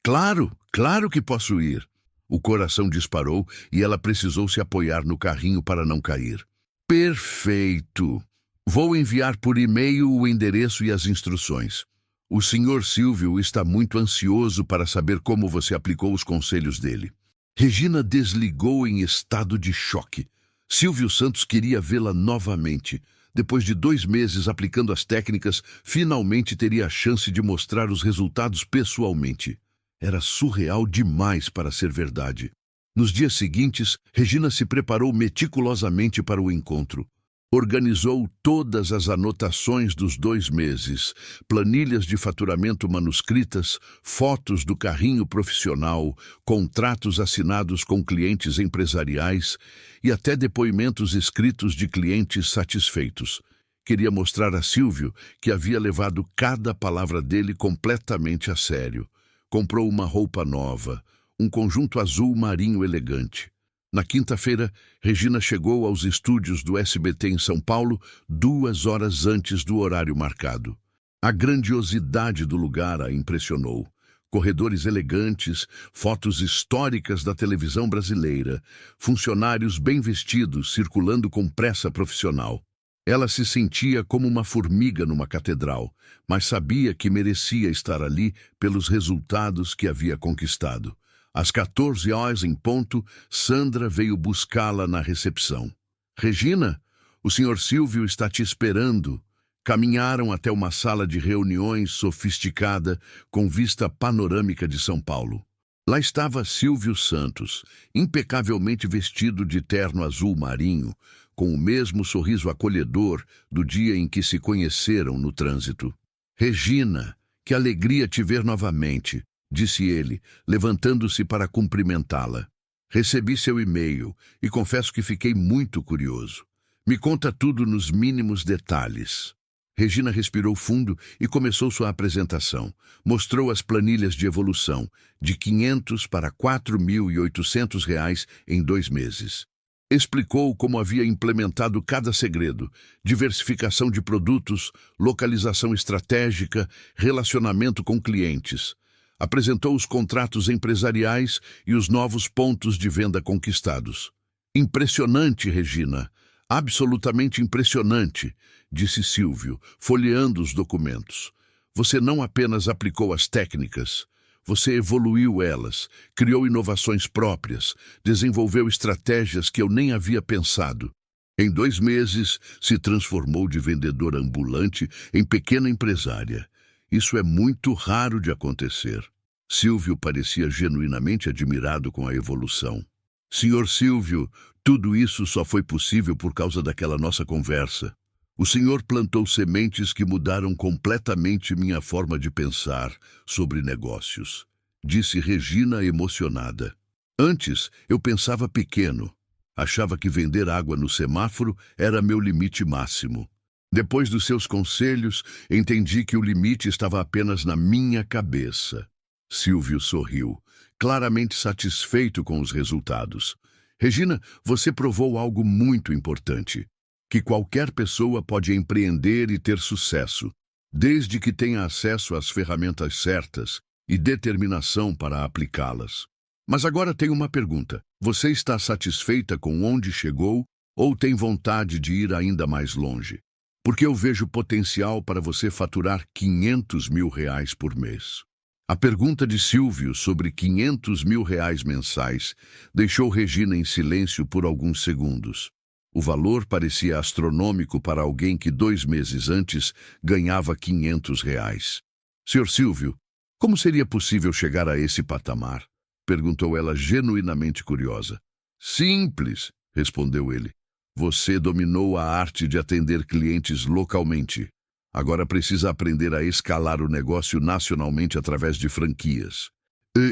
Claro que posso ir. O coração disparou e ela precisou se apoiar no carrinho para não cair. Perfeito! Vou enviar por e-mail o endereço e as instruções. O Sr. Silvio está muito ansioso para saber como você aplicou os conselhos dele. Regina desligou em estado de choque. Silvio Santos queria vê-la novamente. Depois de 2 meses aplicando as técnicas, finalmente teria a chance de mostrar os resultados pessoalmente. Era surreal demais para ser verdade. Nos dias seguintes, Regina se preparou meticulosamente para o encontro. Organizou todas as anotações dos 2 meses, planilhas de faturamento manuscritas, fotos do carrinho profissional, contratos assinados com clientes empresariais e até depoimentos escritos de clientes satisfeitos. Queria mostrar a Silvio que havia levado cada palavra dele completamente a sério. Comprou uma roupa nova, um conjunto azul marinho elegante. Na quinta-feira, Regina chegou aos estúdios do SBT em São Paulo 2 horas antes do horário marcado. A grandiosidade do lugar a impressionou. Corredores elegantes, fotos históricas da televisão brasileira, funcionários bem vestidos circulando com pressa profissional. Ela se sentia como uma formiga numa catedral, mas sabia que merecia estar ali pelos resultados que havia conquistado. Às 14 horas em ponto, Sandra veio buscá-la na recepção. Regina, o Sr. Silvio está te esperando. Caminharam até uma sala de reuniões sofisticada com vista panorâmica de São Paulo. Lá estava Silvio Santos, impecavelmente vestido de terno azul marinho, com o mesmo sorriso acolhedor do dia em que se conheceram no trânsito. Regina, que alegria te ver novamente, disse ele, levantando-se para cumprimentá-la. Recebi seu e-mail e confesso que fiquei muito curioso. Me conta tudo nos mínimos detalhes. Regina respirou fundo e começou sua apresentação. Mostrou as planilhas de evolução, de 500 para 4.800 reais em 2 meses. Explicou como havia implementado cada segredo: diversificação de produtos, localização estratégica, relacionamento com clientes. Apresentou os contratos empresariais e os novos pontos de venda conquistados. Impressionante, Regina. Absolutamente impressionante, disse Silvio, folheando os documentos. Você não apenas aplicou as técnicas, você evoluiu elas, criou inovações próprias, desenvolveu estratégias que eu nem havia pensado. Em 2 meses, se transformou de vendedora ambulante em pequena empresária. Isso é muito raro de acontecer. Silvio parecia genuinamente admirado com a evolução. Senhor Silvio, tudo isso só foi possível por causa daquela nossa conversa. O senhor plantou sementes que mudaram completamente minha forma de pensar sobre negócios, disse Regina emocionada. Antes, eu pensava pequeno. Achava que vender água no semáforo era meu limite máximo. Depois dos seus conselhos, entendi que o limite estava apenas na minha cabeça. Silvio sorriu, claramente satisfeito com os resultados. Regina, você provou algo muito importante, que qualquer pessoa pode empreender e ter sucesso, desde que tenha acesso às ferramentas certas e determinação para aplicá-las. Mas agora tenho uma pergunta. Você está satisfeita com onde chegou ou tem vontade de ir ainda mais longe? Porque eu vejo potencial para você faturar 500 mil reais por mês. A pergunta de Silvio sobre 500 mil reais mensais deixou Regina em silêncio por alguns segundos. O valor parecia astronômico para alguém que 2 meses antes ganhava 500 reais. Sr. Silvio, como seria possível chegar a esse patamar? Perguntou ela genuinamente curiosa. Simples, respondeu ele. Você dominou a arte de atender clientes localmente. Agora precisa aprender a escalar o negócio nacionalmente através de franquias.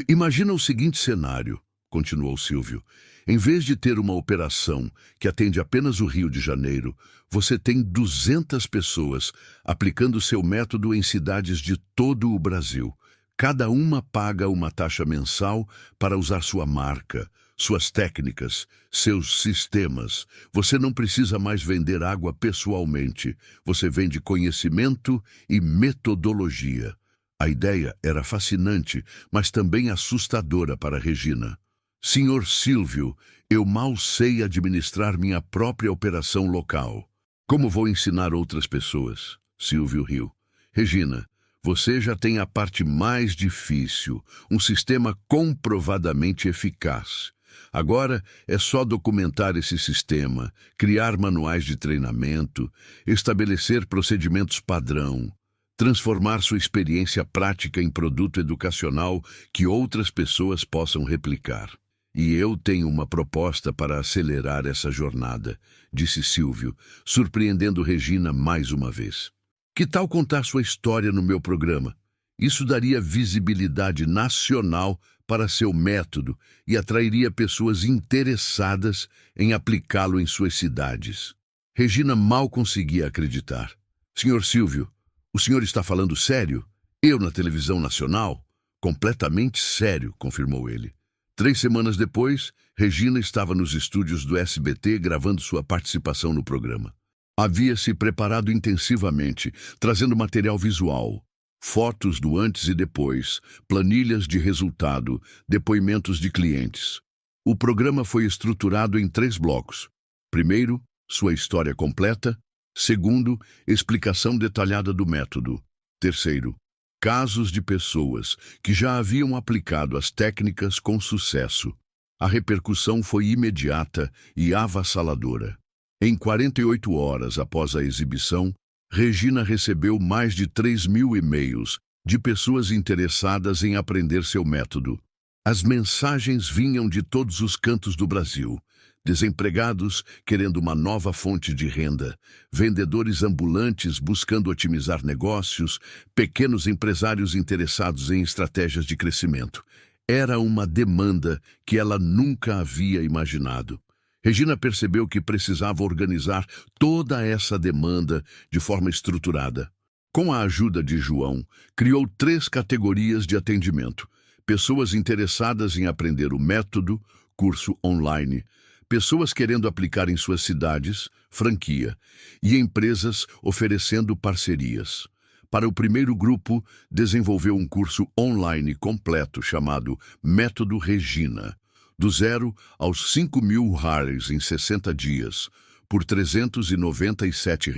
Imagina o seguinte cenário, continuou Silvio. Em vez de ter uma operação que atende apenas o Rio de Janeiro, você tem 200 pessoas aplicando seu método em cidades de todo o Brasil. Cada uma paga uma taxa mensal para usar sua marca, suas técnicas, seus sistemas. Você não precisa mais vender água pessoalmente. Você vende conhecimento e metodologia. A ideia era fascinante, mas também assustadora para Regina. Senhor Silvio, eu mal sei administrar minha própria operação local. Como vou ensinar outras pessoas? Silvio riu. Regina, você já tem a parte mais difícil, um sistema comprovadamente eficaz. Agora é só documentar esse sistema, criar manuais de treinamento, estabelecer procedimentos padrão, transformar sua experiência prática em produto educacional que outras pessoas possam replicar. E eu tenho uma proposta para acelerar essa jornada, disse Silvio, surpreendendo Regina mais uma vez. Que tal contar sua história no meu programa? Isso daria visibilidade nacional para seu método e atrairia pessoas interessadas em aplicá-lo em suas cidades. Regina mal conseguia acreditar. Senhor Silvio, o senhor está falando sério? Eu na televisão nacional? Completamente sério, confirmou ele. 3 semanas depois, Regina estava nos estúdios do SBT gravando sua participação no programa. Havia se preparado intensivamente, trazendo material visual, fotos do antes e depois, planilhas de resultado, depoimentos de clientes. O programa foi estruturado em 3 blocos. Primeiro, sua história completa. Segundo, explicação detalhada do método. Terceiro, casos de pessoas que já haviam aplicado as técnicas com sucesso. A repercussão foi imediata e avassaladora. Em 48 horas após a exibição, Regina recebeu mais de 3.000 e-mails de pessoas interessadas em aprender seu método. As mensagens vinham de todos os cantos do Brasil. Desempregados querendo uma nova fonte de renda, vendedores ambulantes buscando otimizar negócios, pequenos empresários interessados em estratégias de crescimento. Era uma demanda que ela nunca havia imaginado. Regina percebeu que precisava organizar toda essa demanda de forma estruturada. Com a ajuda de João, criou 3 categorias de atendimento: pessoas interessadas em aprender o método, curso online; pessoas querendo aplicar em suas cidades, franquia; e empresas oferecendo parcerias. Para o primeiro grupo, desenvolveu um curso online completo chamado Método Regina, do 0 aos 5.000 Harleys em 60 dias, por R$ 397.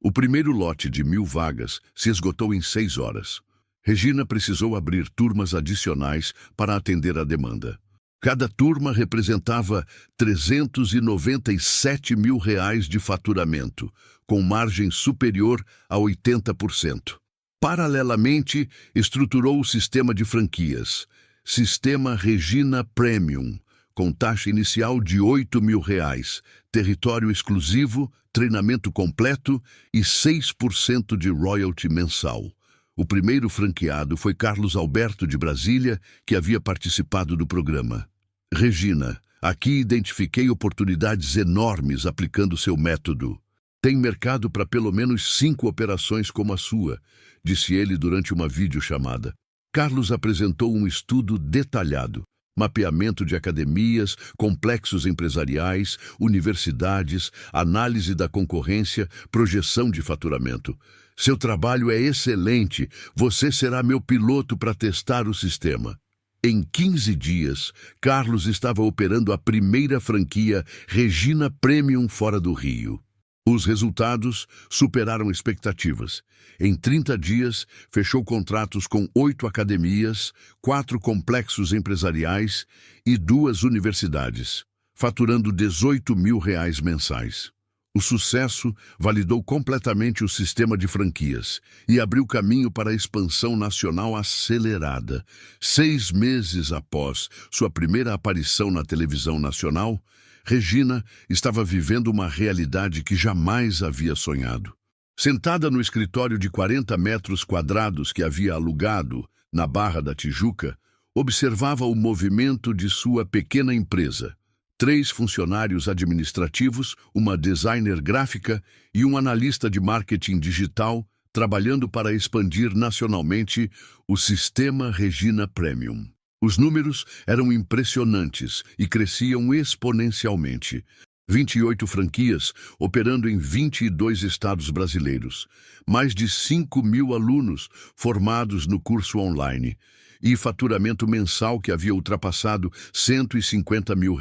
O primeiro lote de 1.000 vagas se esgotou em 6 horas. Regina precisou abrir turmas adicionais para atender a demanda. Cada turma representava R$ 397 mil de faturamento, com margem superior a 80%. Paralelamente, estruturou o sistema de franquias, Sistema Regina Premium, com taxa inicial de R$ 8.000, território exclusivo, treinamento completo e 6% de royalty mensal. O primeiro franqueado foi Carlos Alberto de Brasília, que havia participado do programa. Regina, aqui identifiquei oportunidades enormes aplicando seu método. Tem mercado para pelo menos 5 operações como a sua, disse ele durante uma videochamada. Carlos apresentou um estudo detalhado: mapeamento de academias, complexos empresariais, universidades, análise da concorrência, projeção de faturamento. Seu trabalho é excelente, você será meu piloto para testar o sistema. Em 15 dias, Carlos estava operando a primeira franquia Regina Premium fora do Rio. Os resultados superaram expectativas. Em 30 dias, fechou contratos com 8 academias, 4 complexos empresariais e 2 universidades, faturando R$ 18.000 mensais. O sucesso validou completamente o sistema de franquias e abriu caminho para a expansão nacional acelerada. 6 meses após sua primeira aparição na televisão nacional, Regina estava vivendo uma realidade que jamais havia sonhado. Sentada no escritório de 40 metros quadrados que havia alugado na Barra da Tijuca, observava o movimento de sua pequena empresa. 3 funcionários administrativos, uma designer gráfica e um analista de marketing digital, trabalhando para expandir nacionalmente o sistema Regina Premium. Os números eram impressionantes e cresciam exponencialmente. 28 franquias operando em 22 estados brasileiros, mais de 5.000 alunos formados no curso online e faturamento mensal que havia ultrapassado R$ 150 mil.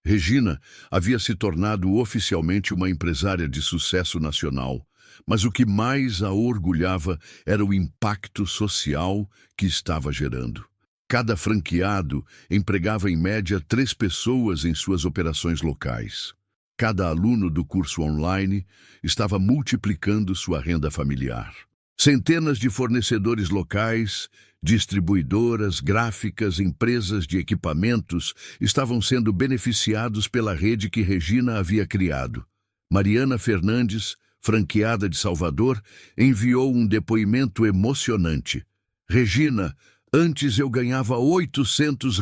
Regina havia se tornado oficialmente uma empresária de sucesso nacional, mas o que mais a orgulhava era o impacto social que estava gerando. Cada franqueado empregava em média 3 pessoas em suas operações locais. Cada aluno do curso online estava multiplicando sua renda familiar. Centenas de fornecedores locais, distribuidoras, gráficas, empresas de equipamentos estavam sendo beneficiados pela rede que Regina havia criado. Mariana Fernandes, franqueada de Salvador, enviou um depoimento emocionante. Regina, antes eu ganhava R$ 800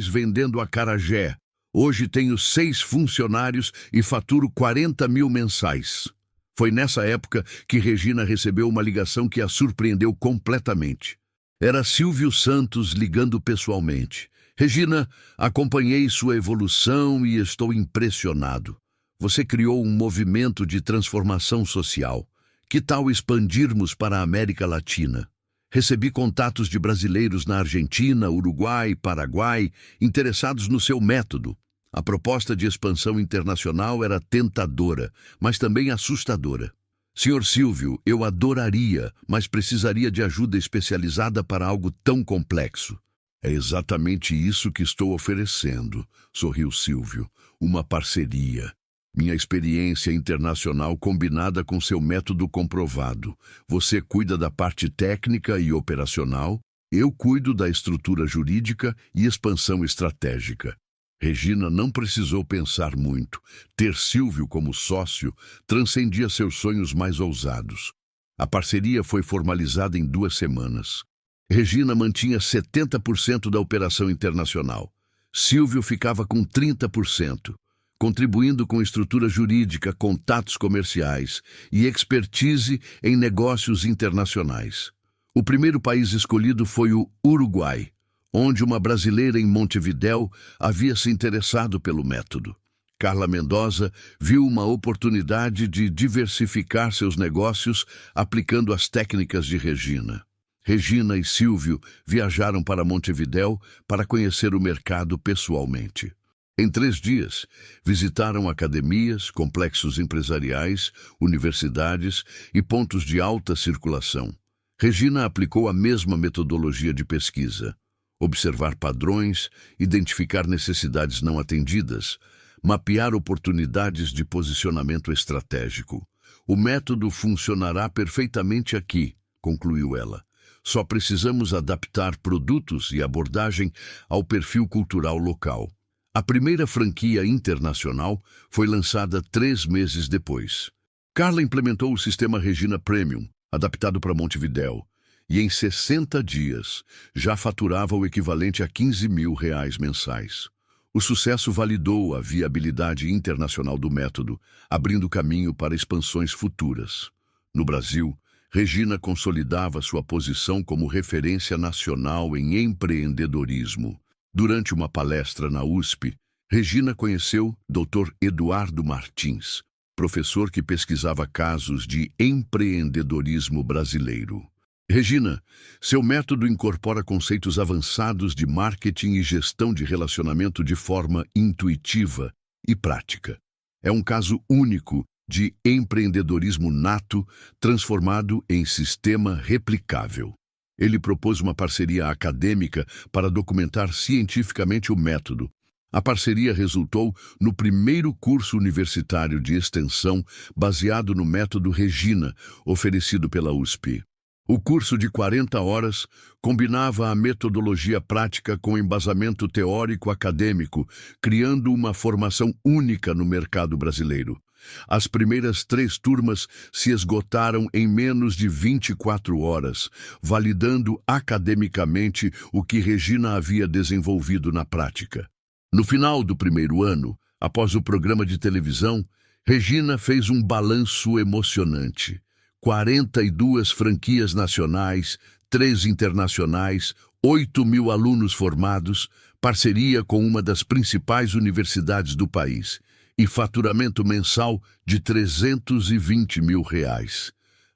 vendendo acarajé. Hoje tenho 6 funcionários e faturo 40 mil mensais. Foi nessa época que Regina recebeu uma ligação que a surpreendeu completamente. Era Silvio Santos ligando pessoalmente. Regina, acompanhei sua evolução e estou impressionado. Você criou um movimento de transformação social. Que tal expandirmos para a América Latina? Recebi contatos de brasileiros na Argentina, Uruguai, Paraguai, interessados no seu método. A proposta de expansão internacional era tentadora, mas também assustadora. Senhor Silvio, eu adoraria, mas precisaria de ajuda especializada para algo tão complexo. É exatamente isso que estou oferecendo, sorriu Silvio. Uma parceria. Minha experiência internacional combinada com seu método comprovado. Você cuida da parte técnica e operacional, eu cuido da estrutura jurídica e expansão estratégica. Regina não precisou pensar muito. Ter Silvio como sócio transcendia seus sonhos mais ousados. A parceria foi formalizada em 2 semanas. Regina mantinha 70% da operação internacional. Silvio ficava com 30%, contribuindo com estrutura jurídica, contatos comerciais e expertise em negócios internacionais. O primeiro país escolhido foi o Uruguai, onde uma brasileira em Montevidéu havia se interessado pelo método. Carla Mendoza viu uma oportunidade de diversificar seus negócios aplicando as técnicas de Regina. Regina e Silvio viajaram para Montevidéu para conhecer o mercado pessoalmente. Em 3 dias, visitaram academias, complexos empresariais, universidades e pontos de alta circulação. Regina aplicou a mesma metodologia de pesquisa. Observar padrões, identificar necessidades não atendidas, mapear oportunidades de posicionamento estratégico. O método funcionará perfeitamente aqui, concluiu ela. Só precisamos adaptar produtos e abordagem ao perfil cultural local. A primeira franquia internacional foi lançada 3 meses depois. Carla implementou o sistema Regina Premium, adaptado para Montevidéu, e em 60 dias já faturava o equivalente a R$ 15.000 mensais. O sucesso validou a viabilidade internacional do método, abrindo caminho para expansões futuras. No Brasil, Regina consolidava sua posição como referência nacional em empreendedorismo. Durante uma palestra na USP, Regina conheceu Dr. Eduardo Martins, professor que pesquisava casos de empreendedorismo brasileiro. Regina, seu método incorpora conceitos avançados de marketing e gestão de relacionamento de forma intuitiva e prática. É um caso único de empreendedorismo nato transformado em sistema replicável. Ele propôs uma parceria acadêmica para documentar cientificamente o método. A parceria resultou no primeiro curso universitário de extensão baseado no método Regina, oferecido pela USP. O curso de 40 horas combinava a metodologia prática com embasamento teórico acadêmico, criando uma formação única no mercado brasileiro. As primeiras 3 turmas se esgotaram em menos de 24 horas, validando academicamente o que Regina havia desenvolvido na prática. No final do primeiro ano, após o programa de televisão, Regina fez um balanço emocionante. 42 franquias nacionais, 3 internacionais, 8.000 alunos formados, parceria com uma das principais universidades do país e faturamento mensal de R$ 320 mil.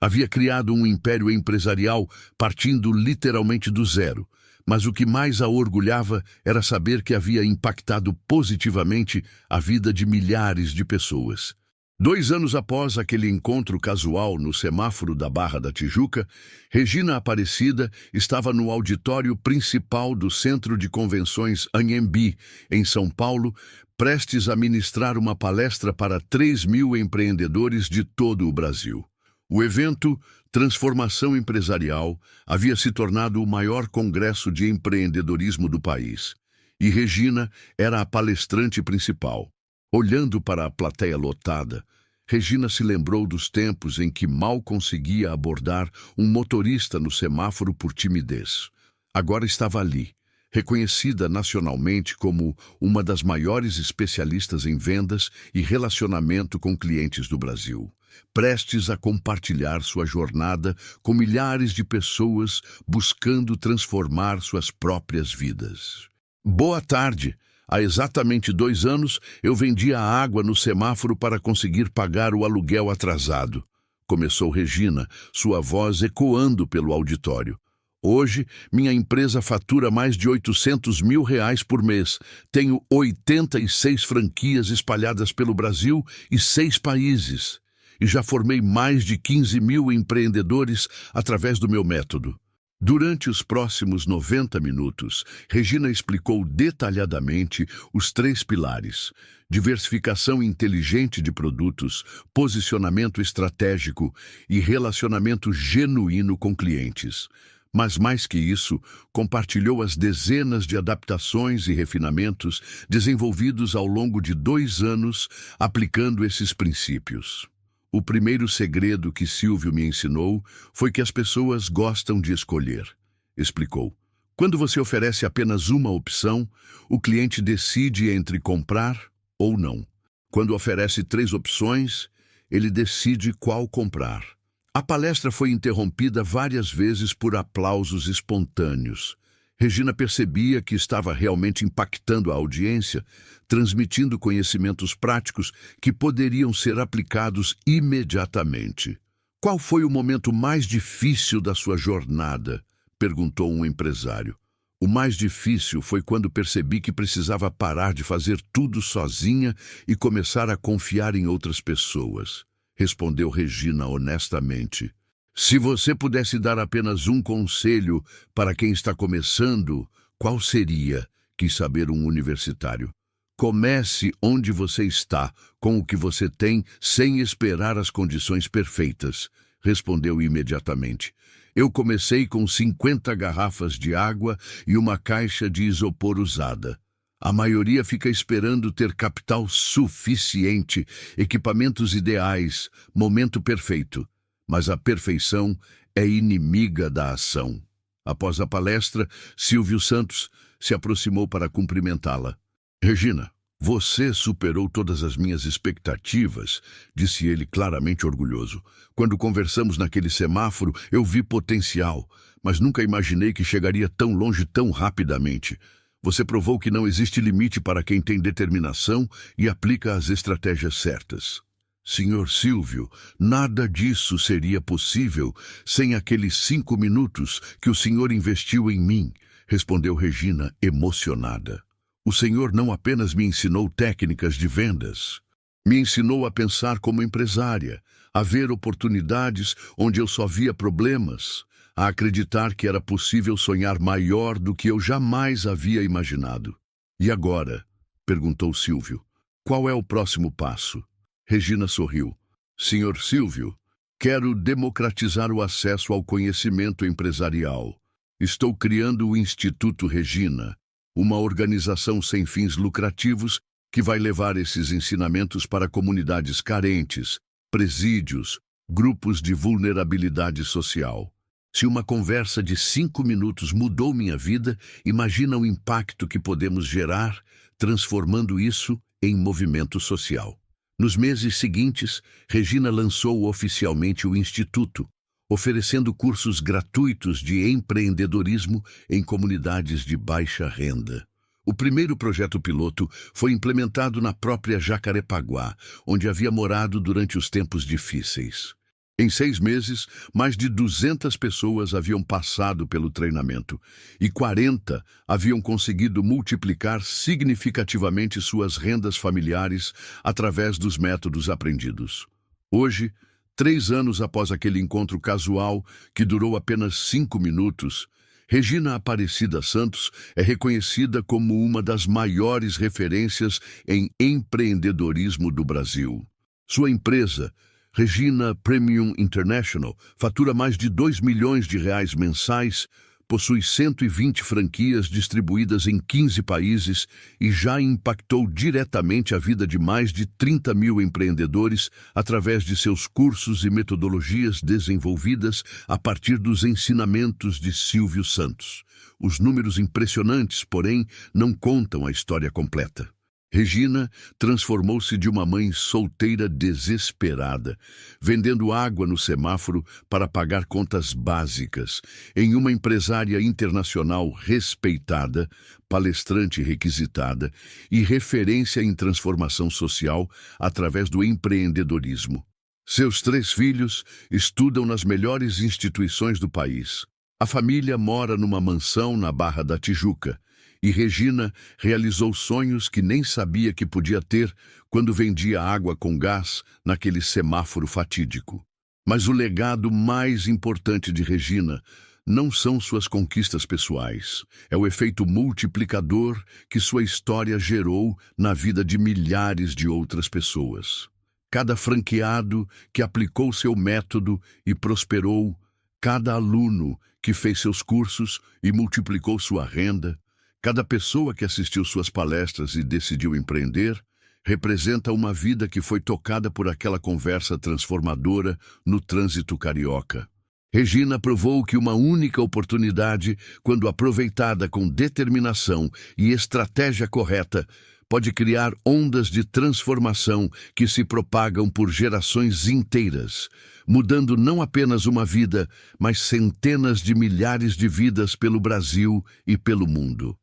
Havia criado um império empresarial partindo literalmente do zero, mas o que mais a orgulhava era saber que havia impactado positivamente a vida de milhares de pessoas. 2 anos após aquele encontro casual no semáforo da Barra da Tijuca, Regina Aparecida estava no auditório principal do Centro de Convenções Anhembi, em São Paulo, prestes a ministrar uma palestra para 3.000 empreendedores de todo o Brasil. O evento, Transformação Empresarial, havia se tornado o maior congresso de empreendedorismo do país, e Regina era a palestrante principal. Olhando para a plateia lotada, Regina se lembrou dos tempos em que mal conseguia abordar um motorista no semáforo por timidez. Agora estava ali, reconhecida nacionalmente como uma das maiores especialistas em vendas e relacionamento com clientes do Brasil, prestes a compartilhar sua jornada com milhares de pessoas buscando transformar suas próprias vidas. Boa tarde! Há exatamente 2 anos, eu vendia água no semáforo para conseguir pagar o aluguel atrasado. Começou Regina, sua voz ecoando pelo auditório. Hoje, minha empresa fatura mais de R$ 800 mil por mês. Tenho 86 franquias espalhadas pelo Brasil e 6 países. E já formei mais de 15 mil empreendedores através do meu método. Durante os próximos 90 minutos, Regina explicou detalhadamente os 3 pilares: diversificação inteligente de produtos, posicionamento estratégico e relacionamento genuíno com clientes. Mas mais que isso, compartilhou as dezenas de adaptações e refinamentos desenvolvidos ao longo de 2 anos aplicando esses princípios. O primeiro segredo que Silvio me ensinou foi que as pessoas gostam de escolher, explicou. Quando você oferece apenas uma opção, o cliente decide entre comprar ou não. Quando oferece 3 opções, ele decide qual comprar. A palestra foi interrompida várias vezes por aplausos espontâneos. Regina percebia que estava realmente impactando a audiência, transmitindo conhecimentos práticos que poderiam ser aplicados imediatamente. Qual foi o momento mais difícil da sua jornada? Perguntou um empresário. O mais difícil foi quando percebi que precisava parar de fazer tudo sozinha e começar a confiar em outras pessoas, respondeu Regina honestamente. Se você pudesse dar apenas um conselho para quem está começando, qual seria? Quis saber um universitário. Comece onde você está, com o que você tem, sem esperar as condições perfeitas, respondeu imediatamente. Eu comecei com 50 garrafas de água e uma caixa de isopor usada. A maioria fica esperando ter capital suficiente, equipamentos ideais, momento perfeito. Mas a perfeição é inimiga da ação. Após a palestra, Silvio Santos se aproximou para cumprimentá-la. Regina, você superou todas as minhas expectativas, disse ele claramente orgulhoso. Quando conversamos naquele semáforo, eu vi potencial, mas nunca imaginei que chegaria tão longe tão rapidamente. Você provou que não existe limite para quem tem determinação e aplica as estratégias certas. Senhor Silvio, nada disso seria possível sem aqueles 5 minutos que o senhor investiu em mim, respondeu Regina, emocionada. O senhor não apenas me ensinou técnicas de vendas, me ensinou a pensar como empresária, a ver oportunidades onde eu só via problemas, a acreditar que era possível sonhar maior do que eu jamais havia imaginado. E agora? Perguntou Silvio. Qual é o próximo passo? Regina sorriu. Senhor Silvio, quero democratizar o acesso ao conhecimento empresarial. Estou criando o Instituto Regina, uma organização sem fins lucrativos que vai levar esses ensinamentos para comunidades carentes, presídios, grupos de vulnerabilidade social. Se uma conversa de 5 minutos mudou minha vida, imagina o impacto que podemos gerar transformando isso em movimento social. Nos meses seguintes, Regina lançou oficialmente o Instituto, oferecendo cursos gratuitos de empreendedorismo em comunidades de baixa renda. O primeiro projeto piloto foi implementado na própria Jacarepaguá, onde havia morado durante os tempos difíceis. Em 6 meses, mais de 200 pessoas haviam passado pelo treinamento e 40 haviam conseguido multiplicar significativamente suas rendas familiares através dos métodos aprendidos. Hoje, 3 anos após aquele encontro casual, que durou apenas 5 minutos, Regina Aparecida Santos é reconhecida como uma das maiores referências em empreendedorismo do Brasil. Sua empresa, Regina Premium International, fatura mais de R$ 2 milhões mensais, possui 120 franquias distribuídas em 15 países e já impactou diretamente a vida de mais de 30 mil empreendedores através de seus cursos e metodologias desenvolvidas a partir dos ensinamentos de Silvio Santos. Os números impressionantes, porém, não contam a história completa. Regina transformou-se de uma mãe solteira desesperada, vendendo água no semáforo para pagar contas básicas, em uma empresária internacional respeitada, palestrante requisitada e referência em transformação social através do empreendedorismo. Seus 3 filhos estudam nas melhores instituições do país. A família mora numa mansão na Barra da Tijuca e Regina realizou sonhos que nem sabia que podia ter quando vendia água com gás naquele semáforo fatídico. Mas o legado mais importante de Regina não são suas conquistas pessoais. É o efeito multiplicador que sua história gerou na vida de milhares de outras pessoas. Cada franqueado que aplicou seu método e prosperou, cada aluno que fez seus cursos e multiplicou sua renda, cada pessoa que assistiu suas palestras e decidiu empreender, representa uma vida que foi tocada por aquela conversa transformadora no trânsito carioca. Regina provou que uma única oportunidade, quando aproveitada com determinação e estratégia correta, pode criar ondas de transformação que se propagam por gerações inteiras, mudando não apenas uma vida, mas centenas de milhares de vidas pelo Brasil e pelo mundo.